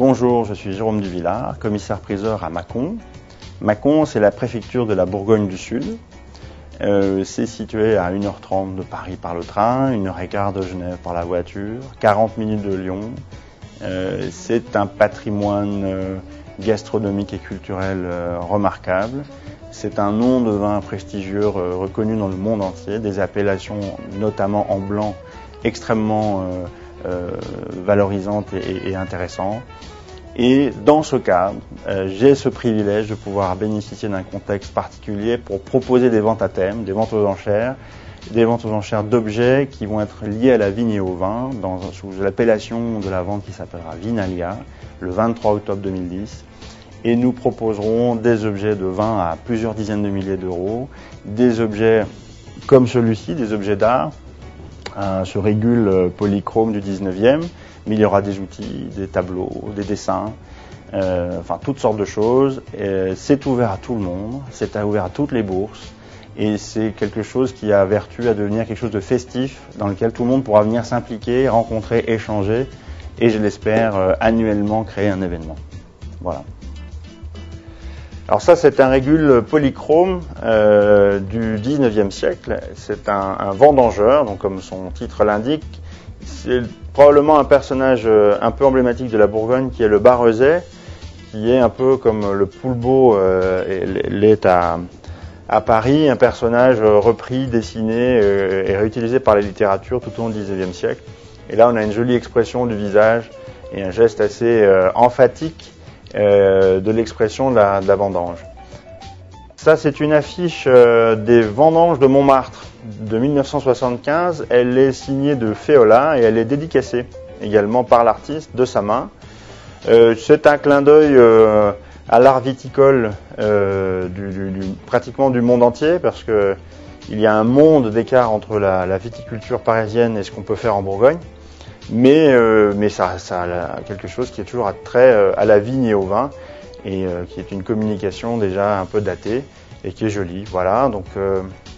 Bonjour, je suis Jérôme Duvillard, commissaire-priseur à Mâcon. Mâcon, c'est la préfecture de la Bourgogne du Sud. C'est situé à 1h30 de Paris par le train, 1h15 de Genève par la voiture, 40 minutes de Lyon. C'est un patrimoine gastronomique et culturel remarquable. C'est un nom de vin prestigieux reconnu dans le monde entier, des appellations notamment en blanc extrêmement valorisantes et intéressantes. Et dans ce cadre, j'ai ce privilège de pouvoir bénéficier d'un contexte particulier pour proposer des ventes à thème, des ventes aux enchères d'objets qui vont être liés à la vigne et au vin, sous l'appellation de la vente qui s'appellera Vinalia, le 23 octobre 2010. Et nous proposerons des objets de vin à plusieurs dizaines de milliers d'euros, des objets comme celui-ci, des objets d'art, ce régule polychrome du 19e, mais il y aura des outils, des tableaux, des dessins, enfin toutes sortes de choses. C'est ouvert à tout le monde, c'est ouvert à toutes les bourses, et c'est quelque chose qui a vertu à devenir quelque chose de festif, dans lequel tout le monde pourra venir s'impliquer, rencontrer, échanger, et je l'espère annuellement créer un événement. Voilà. Alors ça, c'est un régule polychrome du 19e siècle. C'est un vendangeur, donc comme son titre l'indique. C'est probablement un personnage un peu emblématique de la Bourgogne qui est le Barrezet, qui est un peu comme le Poulbeau l'est à Paris, un personnage repris, dessiné et réutilisé par la littérature tout au long du 19e siècle. Et là, on a une jolie expression du visage et un geste assez emphatique de l'expression de la vendange. Ça, c'est une affiche des vendanges de Montmartre de 1975. Elle est signée de Féola et elle est dédicacée également par l'artiste de sa main. C'est un clin d'œil à l'art viticole pratiquement du monde entier, parce que il y a un monde d'écart entre la viticulture parisienne et ce qu'on peut faire en Bourgogne. Mais ça a quelque chose qui est toujours trait à la vigne et au vin, et qui est une communication déjà un peu datée et qui est jolie. Voilà, donc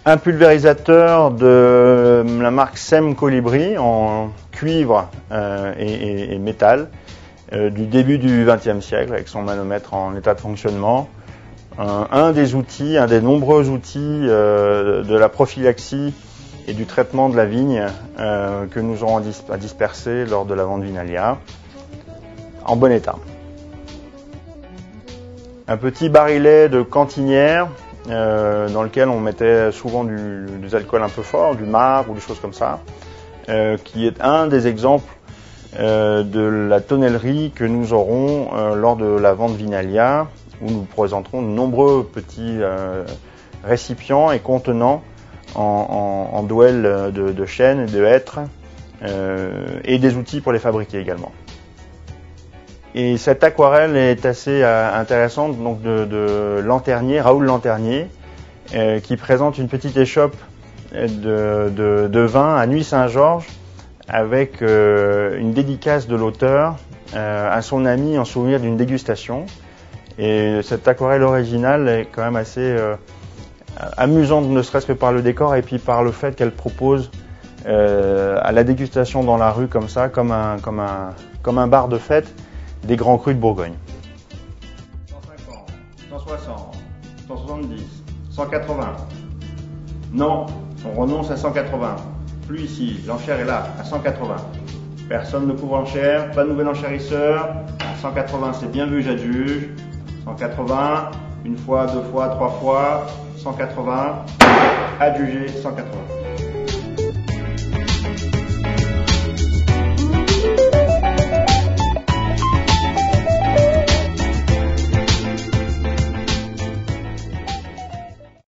un pulvérisateur de la marque Sem Colibri en cuivre et métal du début du XXe siècle, avec son manomètre en état de fonctionnement. Un des nombreux outils de la prophylaxie et du traitement de la vigne que nous aurons à disperser lors de la vente Vinalia, en bon état. Un petit barillet de cantinière dans lequel on mettait souvent des alcools un peu forts, du marc ou des choses comme ça, qui est un des exemples de la tonnellerie que nous aurons lors de la vente Vinalia, où nous présenterons de nombreux petits récipients et contenants en douelle de chêne et de hêtre, et des outils pour les fabriquer également. Et cette aquarelle est assez intéressante, donc de Lanternier, Raoul Lanternier, qui présente une petite échoppe de vin à Nuits-Saint-Georges, avec une dédicace de l'auteur à son ami en souvenir d'une dégustation. Et cette aquarelle originale est quand même assez amusante, ne serait-ce que par le décor et puis par le fait qu'elle propose à la dégustation dans la rue comme ça, comme un bar de fête, des grands crus de Bourgogne. 150, 160, 170, 180. Non, on renonce à 180. Plus ici, l'enchère est là, à 180. Personne ne couvre l'enchère, pas de nouvel enchérisseur. 180, c'est bien vu, j'adjuge. 180, une fois, deux fois, trois fois. 180, adjugé, 180.